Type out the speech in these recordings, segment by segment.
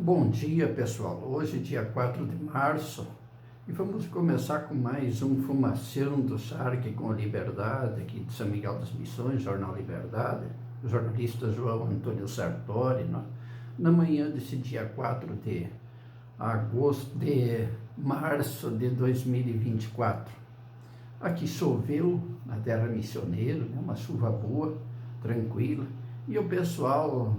Bom dia, pessoal. Hoje, dia 4 de março, e vamos começar com mais um Fumaceiro do Shark com a Liberdade, aqui de São Miguel das Missões, Jornal Liberdade, o jornalista João Antônio Sartori, na manhã desse dia 4 de março de 2024. Aqui choveu na terra missioneira, né, uma chuva boa, tranquila, e o pessoal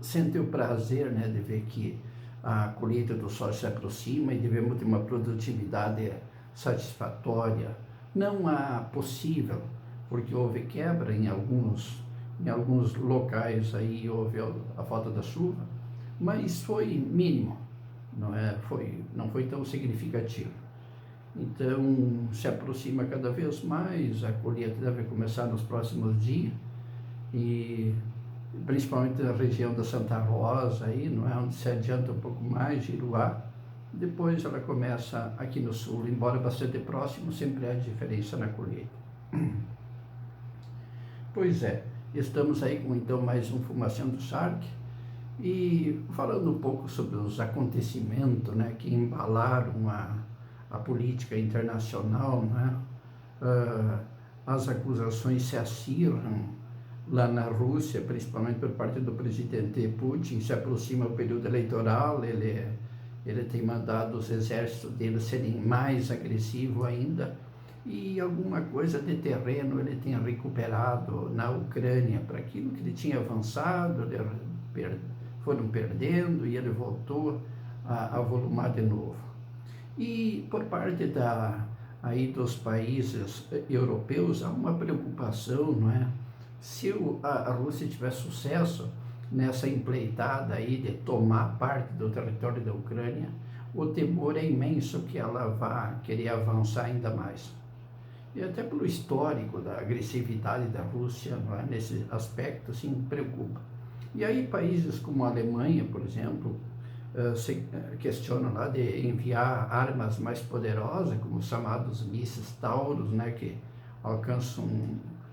sente o prazer, né, de ver que a colheita do soja se aproxima e devemos ter uma produtividade satisfatória. Não a possível, porque houve quebra em alguns locais, aí houve a falta da chuva, mas foi mínimo, não foi tão significativo. Então, se aproxima cada vez mais, a colheita deve começar nos próximos dias, e principalmente na região da Santa Rosa, aí, onde se adianta um pouco mais, Giruá. Depois ela começa aqui no sul, embora bastante próximo, sempre há diferença na colheita. Pois é, estamos aí com então mais um Fumação do Shark, e falando um pouco sobre os acontecimentos, né, que embalaram a política internacional, né? As acusações se acirram lá na Rússia, principalmente por parte do presidente Putin. Se aproxima o período eleitoral, ele tem mandado os exércitos dele serem mais agressivos ainda, e alguma coisa de terreno ele tem recuperado na Ucrânia, para aquilo que ele tinha avançado, foram perdendo, e ele voltou a volumar de novo. E por parte aí dos países europeus há uma preocupação, não é? Se a Rússia tiver sucesso nessa empreitada aí de tomar parte do território da Ucrânia, o temor é imenso que ela vá querer avançar ainda mais. E até pelo histórico da agressividade da Rússia, não é? Nesse aspecto, sim, preocupa. E aí países como a Alemanha, por exemplo, se questionam lá de enviar armas mais poderosas, como os chamados mísseis Taurus, né, que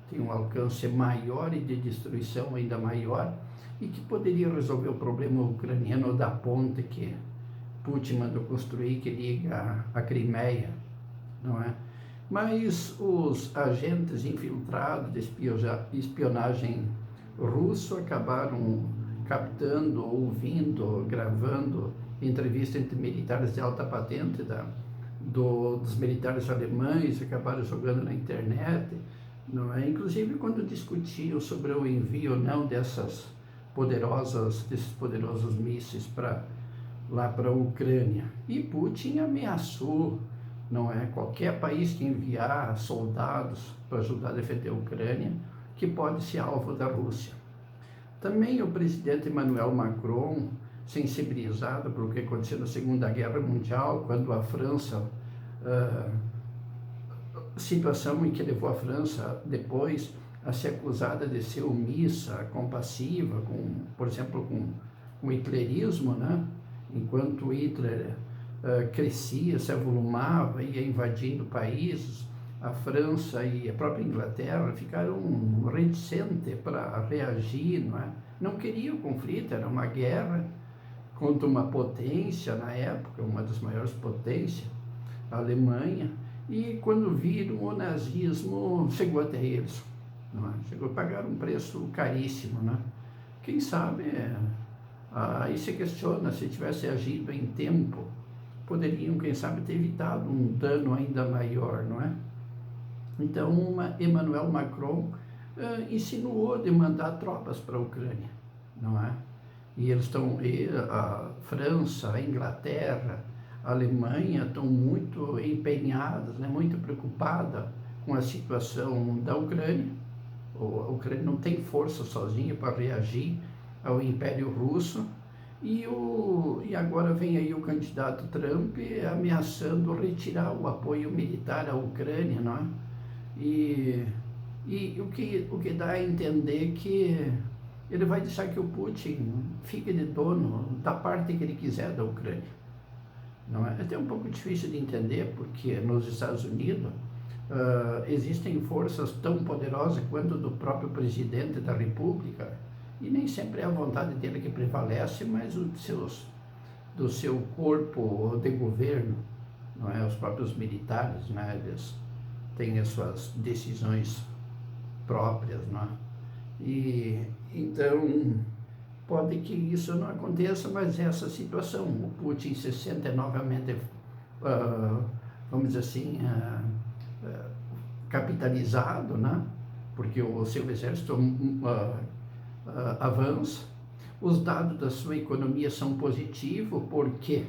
tem um alcance maior e de destruição ainda maior, e que poderia resolver o problema ucraniano da ponte que Putin mandou construir, que liga a Crimeia, não é? Mas os agentes infiltrados de espionagem russo acabaram captando, ouvindo, gravando entrevista entre militares de alta patente dos militares alemães, acabaram jogando na internet, não é? Inclusive quando discutiam sobre o envio ou não desses poderosos mísseis lá para a Ucrânia. E Putin ameaçou, não é? Qualquer país que enviar soldados para ajudar a defender a Ucrânia, que pode ser alvo da Rússia. Também o presidente Emmanuel Macron, sensibilizado por o que aconteceu na Segunda Guerra Mundial, quando a França, situação em que levou a França depois a ser acusada de ser omissa, compassiva, por exemplo, com o hitlerismo, né? Enquanto Hitler crescia, se avolumava, ia invadindo países, a França e a própria Inglaterra ficaram reticentes para reagir, não é? Não queriam o conflito, era uma guerra contra uma potência na época, uma das maiores potências, a Alemanha, e quando viram, o nazismo chegou até eles, não é? Chegou a pagar um preço caríssimo, né? Quem sabe, aí se questiona, se tivesse agido em tempo, poderiam, quem sabe, ter evitado um dano ainda maior, não é? Então, Emmanuel Macron insinuou de mandar tropas para a Ucrânia, não é? E a França, a Inglaterra, a Alemanha estão muito empenhadas, né, muito preocupadas com a situação da Ucrânia. A Ucrânia não tem força sozinha para reagir ao Império Russo, e agora vem aí o candidato Trump ameaçando retirar o apoio militar à Ucrânia, não é? E o que dá a entender que ele vai deixar que o Putin fique de dono da parte que ele quiser da Ucrânia, não é? É até um pouco difícil de entender, porque nos Estados Unidos existem forças tão poderosas quanto do próprio presidente da República, e nem sempre é a vontade dele que prevalece, mas os seus do seu corpo de governo, não é? Os próprios militares, né? Eles têm as suas decisões próprias, não é? E então pode que isso não aconteça, mas essa situação, o Putin se sente novamente, vamos dizer assim, capitalizado, né? Porque o seu exército avança, os dados da sua economia são positivos, porque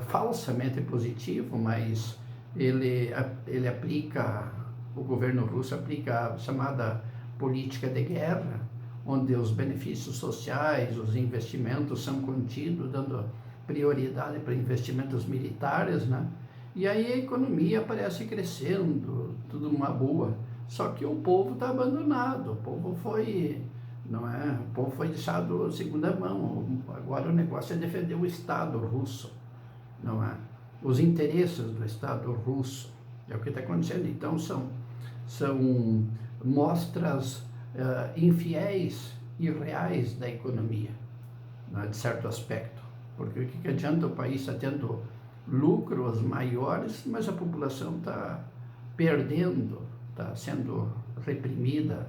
falsamente positivo, mas ele aplica, o governo russo aplica a chamada política de guerra, onde os benefícios sociais, os investimentos são contidos, dando prioridade para investimentos militares, né? E aí a economia parece crescendo, tudo uma boa. Só que o povo está abandonado, o povo foi, não é? O povo foi deixado segunda mão. Agora o negócio é defender o Estado russo, não é? Os interesses do Estado russo, é o que está acontecendo. Então são mostras infiéis e reais da economia, né, de certo aspecto. Porque o que adianta o país estar tendo lucros maiores, mas a população está perdendo, está sendo reprimida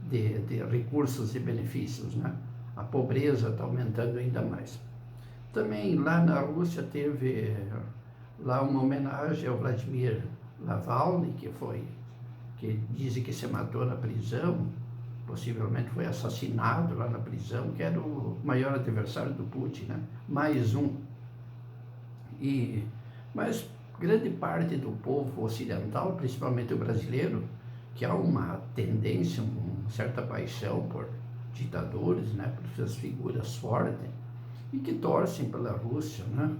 de recursos e benefícios, né? A pobreza está aumentando ainda mais. Também lá na Rússia teve lá uma homenagem ao Vladimir Navalny, que dizem que se matou na prisão, possivelmente foi assassinado lá na prisão, que era o maior adversário do Putin, né? Mais um. Mas grande parte do povo ocidental, principalmente o brasileiro, que há uma tendência, uma certa paixão por ditadores, né? Por suas figuras fortes, e que torcem pela Rússia, né?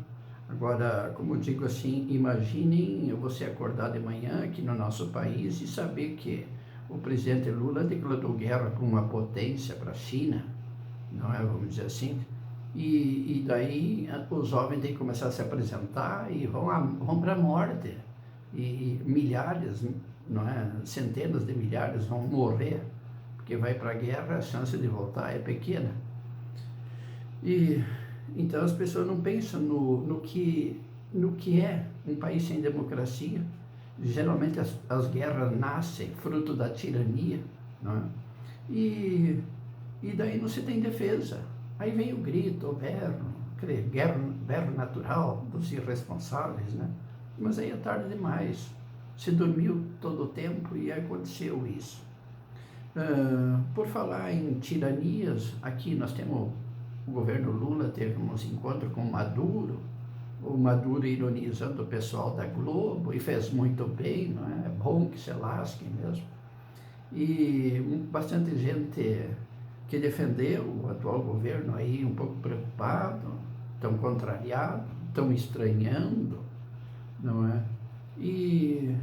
Agora, como eu digo assim, imaginem você acordar de manhã aqui no nosso país e saber que o presidente Lula declarou guerra para uma potência, para a China, não é? Vamos dizer assim. E daí os jovens têm que começar a se apresentar e vão para a morte. E milhares, não é? Centenas de milhares vão morrer, porque vai para a guerra, a chance de voltar é pequena. E então as pessoas não pensam no que é um país sem democracia. Geralmente as guerras nascem fruto da tirania, não é? E daí não se tem defesa. Aí vem o grito, o berro natural dos irresponsáveis, né? Mas aí é tarde demais. Se dormiu todo o tempo e aconteceu isso. Por falar em tiranias, aqui nós temos o governo Lula teve uns encontros com o Maduro ironizando o pessoal da Globo, e fez muito bem, não é? É bom que se lasquem mesmo. E bastante gente que defendeu o atual governo aí um pouco preocupado, tão contrariado, tão estranhando, não é? E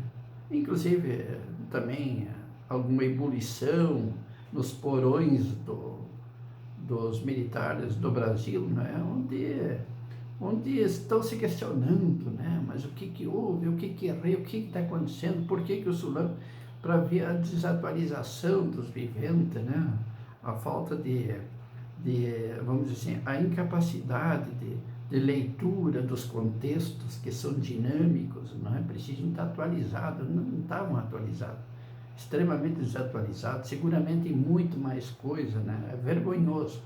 inclusive também alguma ebulição nos porões dos militares do Brasil, né? Onde estão se questionando, né? Mas o que houve, o que errei, o que está acontecendo, por que o Sulano, para ver a desatualização dos viventes, né? A falta vamos dizer assim, a incapacidade de leitura dos contextos que são dinâmicos, não é? Precisam estar atualizados, não estavam atualizados, extremamente desatualizados, seguramente em muito mais coisa, né? É vergonhoso,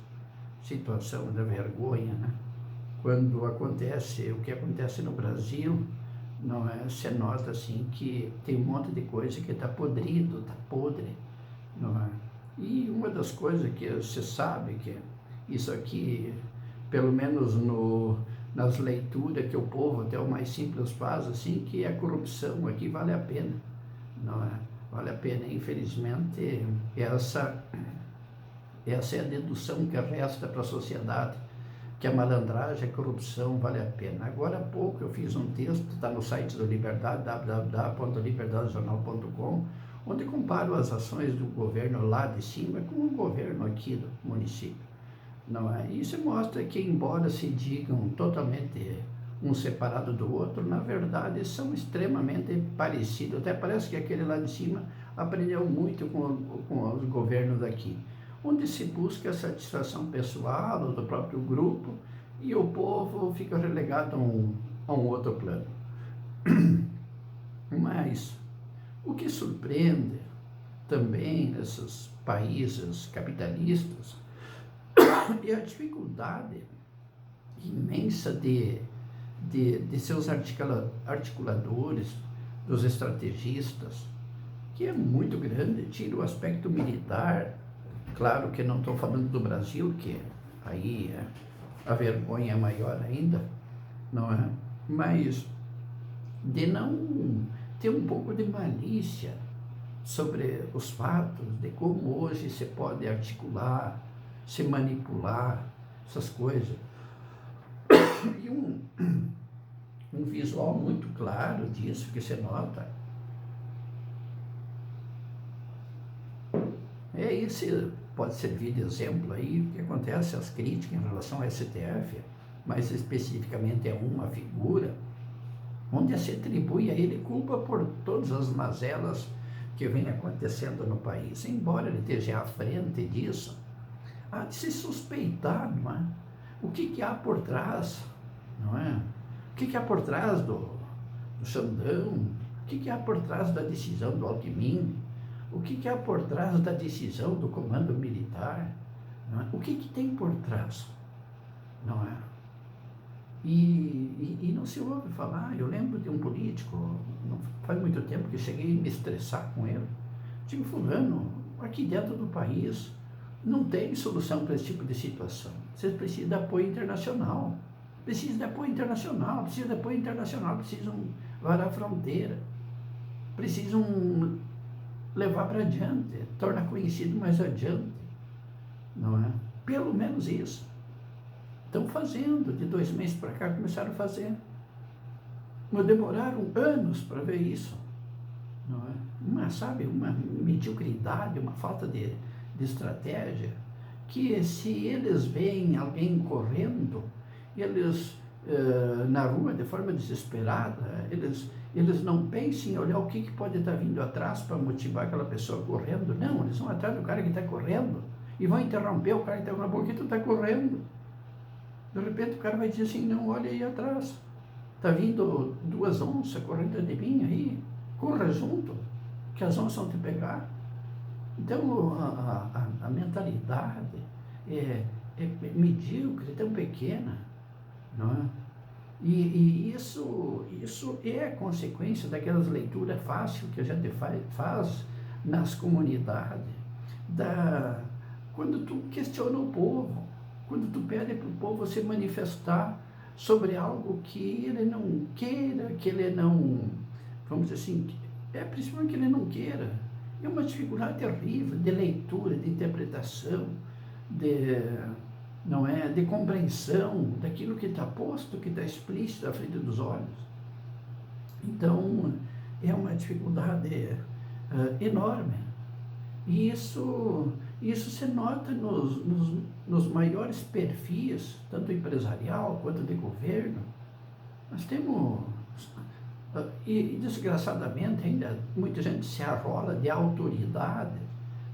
situação da vergonha, né? Quando acontece o que acontece no Brasil, não é? Você nota assim que tem um monte de coisa que está podrido, está podre, não é? E uma das coisas que você sabe que isso aqui, pelo menos nas leituras que o povo até o mais simples faz, assim, que a corrupção aqui vale a pena, não é? Vale a pena. Infelizmente, essa é a dedução que resta para a sociedade, que a malandragem, a corrupção vale a pena. Agora há pouco eu fiz um texto, está no site do Liberdade, www.liberdadejornal.com, onde comparo as ações do governo lá de cima com o governo aqui do município, não é? Isso mostra que, embora se digam totalmente um separado do outro, na verdade são extremamente parecidos. Até parece que aquele lá de cima aprendeu muito com os governos daqui, onde se busca a satisfação pessoal do próprio grupo e o povo fica relegado a um outro plano. Mas o que surpreende também nesses países capitalistas é a dificuldade imensa de seus articuladores, dos estrategistas, que é muito grande. Tira o aspecto militar, claro que não estou falando do Brasil, que aí a vergonha é maior ainda, não é? Mas de não ter um pouco de malícia sobre os fatos, de como hoje se pode articular, se manipular, essas coisas. E um visual muito claro disso que você nota esse pode servir de exemplo aí o que acontece, as críticas em relação ao STF, mais especificamente a uma figura, onde se atribui a ele culpa por todas as mazelas que vem acontecendo no país. Embora ele esteja à frente disso, há de se suspeitar, não é? O que há por trás, não é? O que há por trás do Xandão? O que há por trás da decisão do Alckmin? O que há por trás da decisão do comando militar? Não é? O que tem por trás? Não é? E não se ouve falar. Eu lembro de um político, não faz muito tempo que cheguei a me estressar com ele. Digo, fulano, aqui dentro do país não tem solução para esse tipo de situação. Vocês precisam de apoio internacional. Precisam de apoio internacional, precisam varar a fronteira. Precisam levar para adiante, tornar conhecido mais adiante. Não é? Pelo menos isso. Estão fazendo, de 2 meses para cá começaram a fazer. Mas demoraram anos para ver isso. Não é? Uma mediocridade, uma falta de estratégia, que se eles veem alguém correndo, eles na rua de forma desesperada, eles não pensam em olhar o que pode estar vindo atrás para motivar aquela pessoa correndo. Não, eles vão atrás do cara que está correndo e vão interromper o cara que está na boca, que tu está correndo. De repente o cara vai dizer assim, não, olha aí atrás, está vindo 2 onças correndo de mim aí, corra junto, que as onças vão te pegar. Então a mentalidade é medíocre, tão pequena, não é? E isso é consequência daquelas leituras fáceis que a gente faz nas comunidades, quando tu questiona o povo, quando tu pede para o povo se manifestar sobre algo que ele não queira, que ele não, vamos dizer assim, principalmente que ele não queira. É uma dificuldade terrível de leitura, de interpretação, de compreensão daquilo que está posto, que está explícito à frente dos olhos. Então, é uma dificuldade enorme. E isso se nota nos maiores perfis, tanto empresarial quanto de governo. Nós temos, e desgraçadamente ainda muita gente se arrola de autoridade,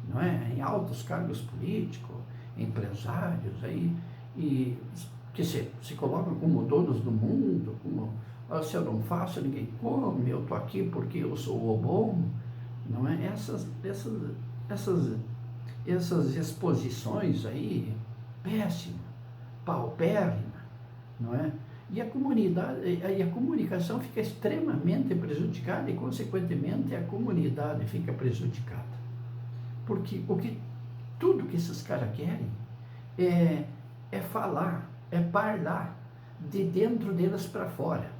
não é? Em altos cargos políticos, empresários aí, e que se colocam como donos do mundo, como se eu não faço, ninguém come, eu estou aqui porque eu sou o bom, não é? Essas exposições aí, péssimas, paupérrimas, não é? E a comunicação fica extremamente prejudicada e, consequentemente, a comunidade fica prejudicada. Porque tudo que esses caras querem é falar, é parlar de dentro deles para fora.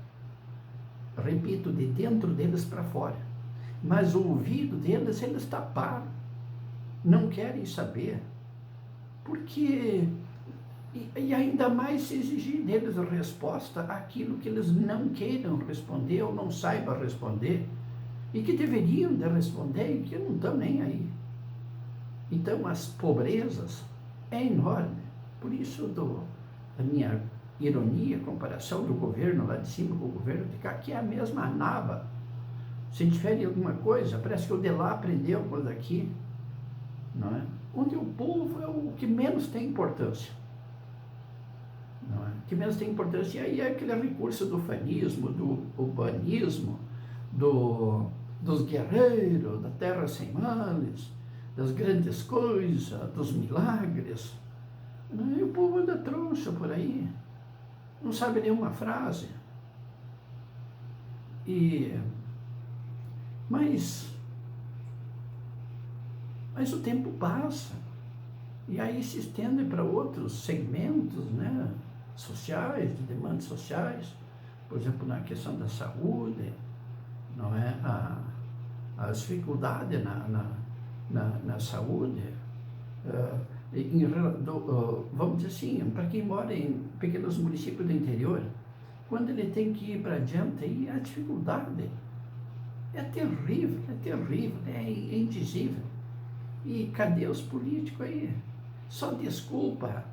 Repito, de dentro deles para fora. Mas o ouvido deles, eles taparam. Não querem saber. Porque... E ainda mais se exigir deles a resposta àquilo que eles não queiram responder ou não saibam responder. E que deveriam de responder e que não estão nem aí. Então, as pobrezas é enorme. Por isso, a minha ironia, comparação do governo lá de cima com o governo de cá, que é a mesma naba. Se difere alguma coisa, parece que o de lá aprendeu com o daqui. Não é? Onde o povo é o que menos tem importância. não é? Que menos tem importância. E aí é aquele recurso do fanismo, do urbanismo, dos guerreiros, da terra sem males, das grandes coisas, dos milagres. E o povo anda troncho por aí, não sabe nenhuma frase. Mas o tempo passa, e aí se estende para outros segmentos, né, sociais, de demandas sociais, por exemplo, na questão da saúde, não é? A dificuldade na saúde, vamos dizer assim, para quem mora em pequenos municípios do interior, quando ele tem que ir para adiante, aí a dificuldade é terrível, é indizível. E cadê os políticos aí? Só desculpa,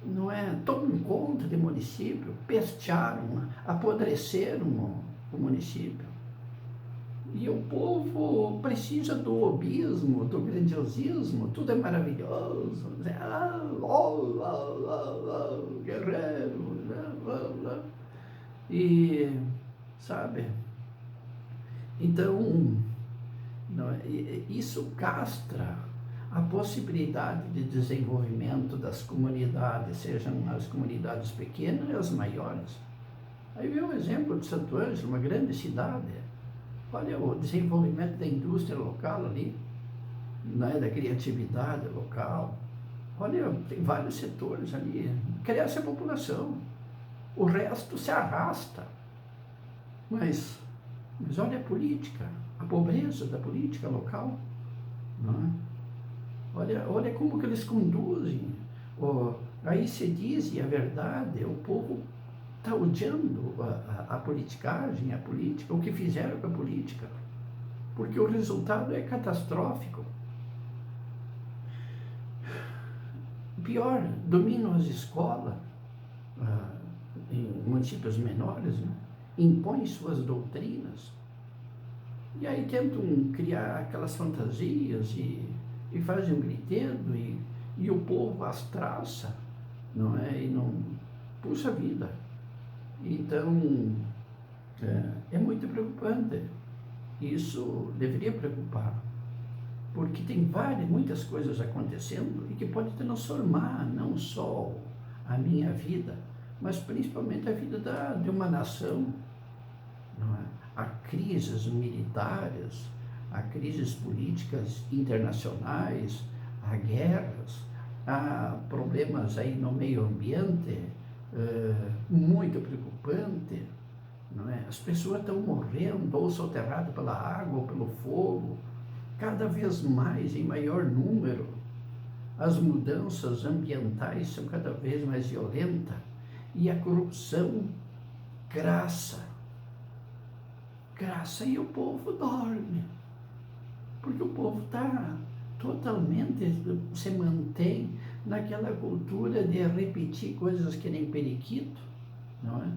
não é? Tomam conta do município, pestearam, apodreceram o município. E o povo precisa do obismo, do grandiosismo, tudo é maravilhoso. Guerreiro. E, sabe? Então, não, isso castra a possibilidade de desenvolvimento das comunidades, sejam as comunidades pequenas e as maiores. Aí vem o exemplo de Santo Ângelo, uma grande cidade. Olha o desenvolvimento da indústria local ali, né, da criatividade local. Olha, tem vários setores ali. Cresce a população. O resto se arrasta. Mas olha a política, a pobreza da política local. Não é? Olha como que eles conduzem. Aí se diz, e a verdade, o povo está odiando a politicagem, a política, o que fizeram com a política, porque o resultado é catastrófico. Pior, dominam as escolas, em municípios menores, né? Impõem suas doutrinas, e aí tentam criar aquelas fantasias e fazem um griteiro, e o povo as traça, não é? E não puxa vida. Então, é muito preocupante. Isso deveria preocupar, porque tem muitas coisas acontecendo e que pode transformar não só a minha vida, mas principalmente a vida de uma nação. Não é? Há crises militares, há crises políticas internacionais, há guerras, há problemas aí no meio ambiente, muito preocupante, não é? As pessoas estão morrendo ou soterradas pela água ou pelo fogo, cada vez mais, em maior número. As mudanças ambientais são cada vez mais violentas e a corrupção graça, e o povo dorme, porque o povo está totalmente, se mantém naquela cultura de repetir coisas que nem periquito, não é?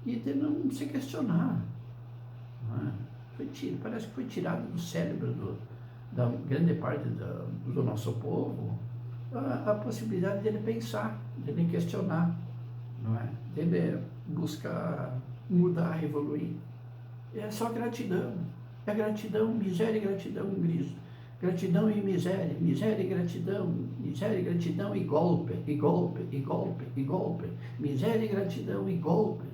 E de não se questionar, não é? Parece que foi tirado do cérebro da grande parte do nosso povo a possibilidade dele pensar, dele questionar, não é? Dele buscar mudar, evoluir. É só gratidão. É gratidão, miséria e gratidão, gratidão e miséria, miséria e gratidão, miséria e gratidão e golpe, e golpe, e golpe, e golpe, miséria e gratidão e golpe.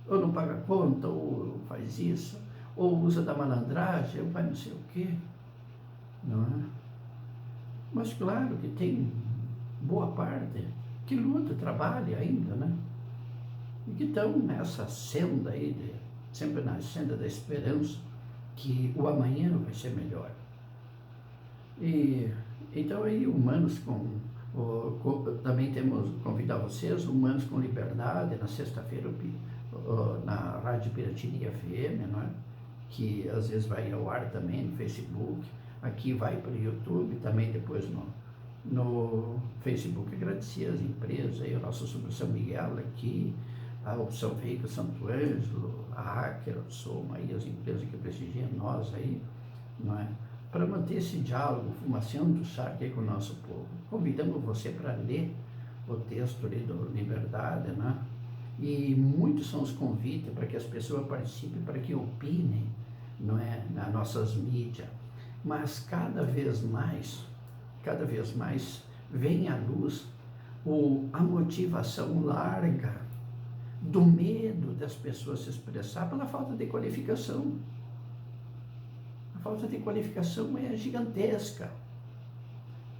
Ou não paga conta, ou faz isso, ou usa da malandragem, ou faz não sei o quê, não é? Mas claro que tem boa parte que luta, trabalha ainda, né? E que estão nessa senda aí, sempre na senda da esperança, que o amanhã vai ser melhor. E então aí Humanos também temos convidar vocês, Humanos com Liberdade, na sexta-feira na Rádio Piratini FM, não é? Que às vezes vai ao ar também no Facebook, aqui vai para o YouTube, também depois no Facebook. Agradecer às empresas, aí, o nosso Sobre São Miguel aqui, a Opção Veículo Santo Ângelo, a Hacker, a Soma, aí as empresas que prestigiam nós aí, não é? Para manter esse diálogo, fumaciando do Sarque aí com o nosso povo. Convidamos você para ler o texto ali do Liberdade, né? E muitos são os convites para que as pessoas participem, para que opinem, não é, nas nossas mídias. Mas cada vez mais vem à luz a motivação larga do medo das pessoas se expressar pela falta de qualificação. A falta de qualificação é gigantesca.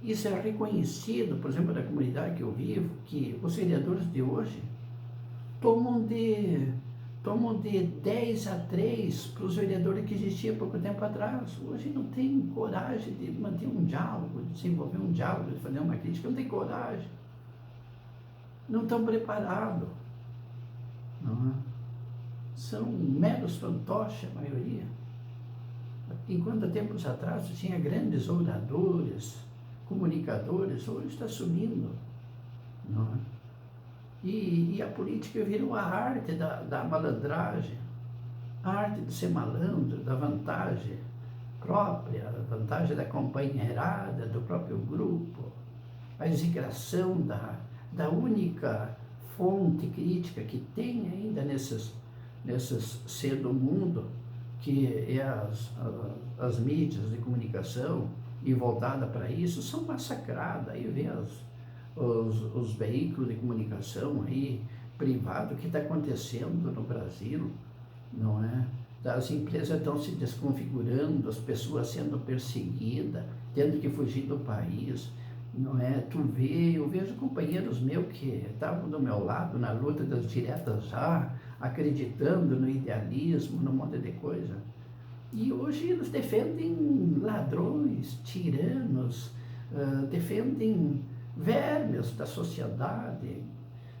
Isso é reconhecido, por exemplo, da comunidade que eu vivo, que os vereadores de hoje tomam de 10-3 para os vereadores que existiam pouco tempo atrás. Hoje não tem coragem de manter um diálogo, de desenvolver um diálogo, de fazer uma crítica, não tem coragem. Não estão preparados. Não é? São meros fantoches, a maioria. Enquanto há tempos atrás tinha grandes oradores, comunicadores, hoje está sumindo. Não é? E a política virou a arte da malandragem, a arte de ser malandro, da vantagem própria, a vantagem da companheirada, do próprio grupo, a execração da única fonte crítica que tem ainda nesses ser do mundo, que é as mídias de comunicação, e voltada para isso, são massacradas. Aí vê os veículos de comunicação aí, privado, que está acontecendo no Brasil, não é? As empresas estão se desconfigurando, as pessoas sendo perseguidas, tendo que fugir do país, não é? Eu vejo companheiros meus que estavam do meu lado na luta das diretas já, acreditando no idealismo, num monte de coisa. E hoje eles defendem ladrões, tiranos, defendem vermes da sociedade,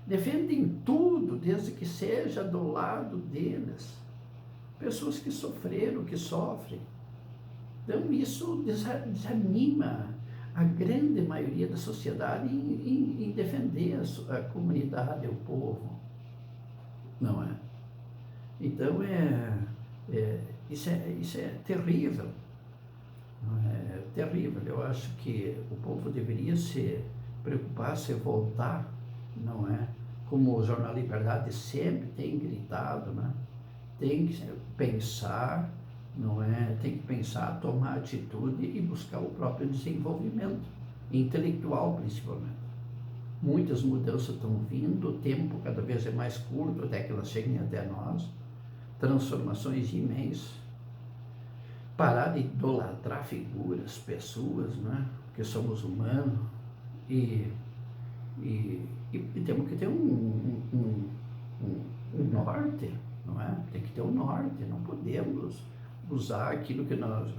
defendem tudo, desde que seja do lado deles. Pessoas que sofreram, que sofrem. Então isso desanima a grande maioria da sociedade em defender a comunidade, o povo. Não é? Então isso é terrível. É terrível. Eu acho que o povo deveria se preocupar, se voltar, não é? Como o Jornal Liberdade sempre tem gritado, né? Tem que pensar, não é? Tem que pensar, tomar atitude e buscar o próprio desenvolvimento, intelectual principalmente. Muitas mudanças estão vindo, o tempo cada vez é mais curto até que elas cheguem até nós, transformações imensas. Parar de idolatrar figuras, pessoas, né? Porque somos humanos e temos que ter um norte, não é? Tem que ter um norte, não podemos usar aquilo que nós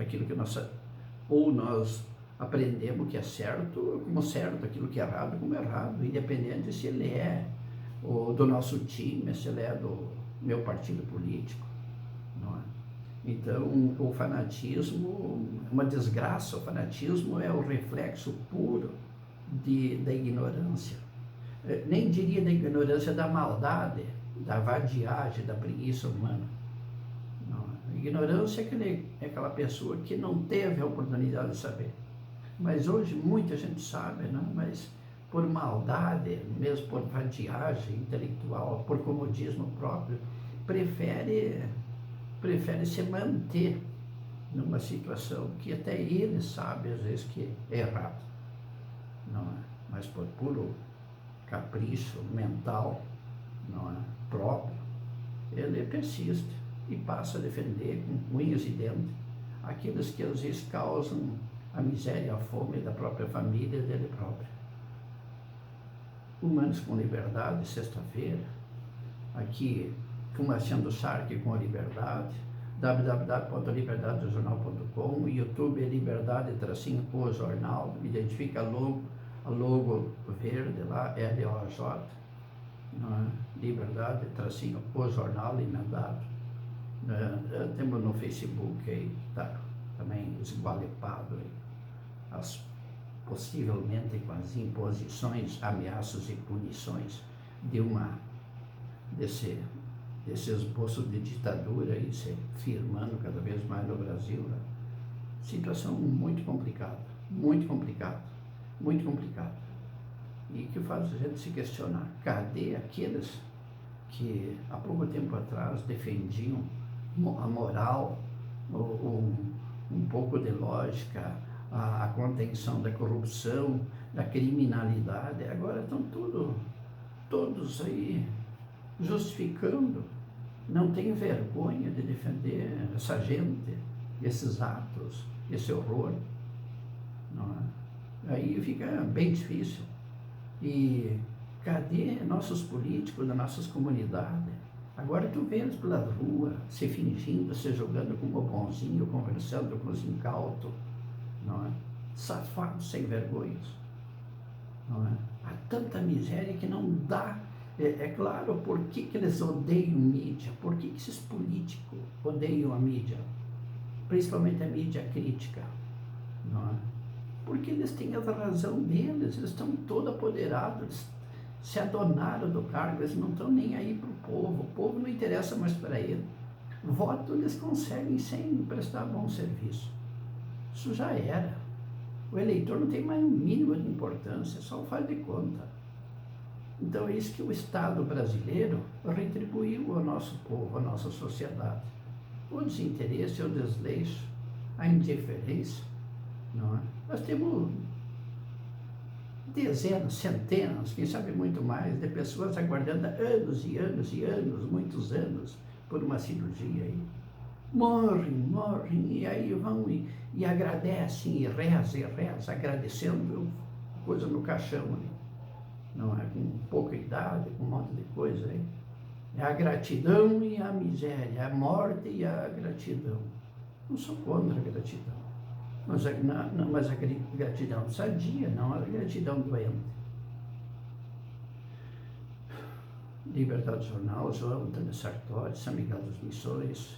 ou nós aprendemos que é certo como certo, aquilo que é errado como errado, independente se ele é do nosso time, se ele é do meu partido político, não é? Então, o fanatismo é uma desgraça. O fanatismo é o reflexo puro da ignorância. Nem diria da ignorância, da maldade, da vadiagem, da preguiça humana. Não. A ignorância é aquela pessoa que não teve a oportunidade de saber. Mas hoje muita gente sabe, né? Mas por maldade, mesmo por vadiagem intelectual, por comodismo próprio, prefere se manter numa situação que até ele sabe às vezes que é errado, não é? Mas por puro capricho mental, não é? Próprio, ele persiste e passa a defender com unhas e dentes aqueles que às vezes causam a miséria e a fome da própria família e dele próprio. Humanos com Liberdade, sexta-feira, aqui Fumaciando Shark com a Liberdade, www.liberdadejornal.com, YouTube é Liberdade-o Jornal, identifica a logo verde lá, LOJ, Liberdade-o Jornal emendado. Temos no Facebook aí, tá também esgualepado aí, possivelmente com as imposições, ameaças e punições desse esboço de ditadura aí se firmando cada vez mais no Brasil, né? Situação muito complicada, muito complicada, muito complicada. e que faz a gente se questionar, cadê aqueles que há pouco tempo atrás defendiam a moral, um pouco de lógica, a contenção da corrupção, da criminalidade, agora estão todos aí justificando, não tem vergonha de defender essa gente, esses atos, esse horror, não é? Aí fica bem difícil. E cadê nossos políticos das nossas comunidades? Agora tu vê eles pela rua, se fingindo, se jogando como bonzinho, conversando com os incautos, não é? Safados, sem vergonhas, não é? Há tanta miséria que não dá. É claro, por que eles odeiam mídia? Por que esses políticos odeiam a mídia? Principalmente a mídia crítica, não é? Porque eles têm a razão deles, eles estão todos apoderados, eles se adonaram do cargo, eles não estão nem aí para o povo não interessa mais para ele. Voto eles conseguem sem prestar bom serviço. Isso já era. O eleitor não tem mais um mínimo de importância, só faz de conta. Então é isso que o Estado brasileiro retribuiu ao nosso povo, à nossa sociedade. O desinteresse, o desleixo, a indiferença, não é? Nós temos dezenas, centenas, quem sabe muito mais, de pessoas aguardando anos e anos e anos, muitos anos, por uma cirurgia aí. Morrem, e aí vão e agradecem, e rezam, agradecendo coisa no caixão ali. Não é? Com pouca idade, com um monte de coisa aí. É a gratidão e a miséria, a morte e a gratidão. Não sou contra a gratidão. Mas a gratidão sadia, não a gratidão doente. Liberdade Jornal, João Antônio Sartori, São Miguel das Missões.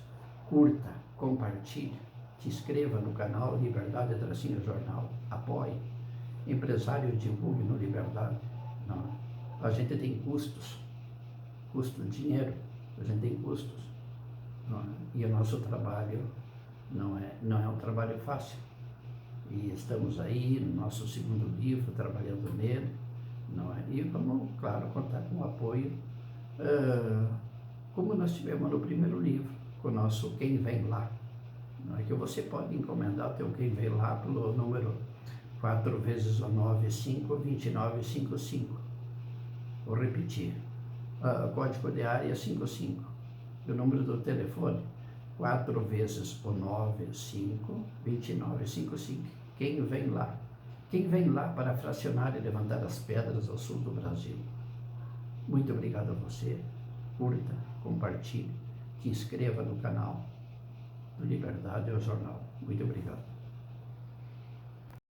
Curta, compartilhe, se inscreva no canal Liberdade Tracinho Jornal, apoie. Empresário, divulgue no Liberdade. Não. A gente tem custos, custo de dinheiro, a gente tem custos. Não é? E o nosso trabalho não é um trabalho fácil. E estamos aí no nosso segundo livro, trabalhando nele, não é? E vamos, claro, contar com o apoio, como nós tivemos no primeiro livro, com o nosso Quem Vem Lá. Não é? Que você pode encomendar o teu Quem Vem Lá pelo número 4 vezes o 95 2955. Vou repetir, código de área 55. E o número do telefone 4 vezes o 95 2955. Quem vem lá? Quem vem lá para fracionar e levantar as pedras ao sul do Brasil? Muito obrigado a você. Curta, compartilhe, se inscreva no canal do Liberdade ao Jornal. Muito obrigado.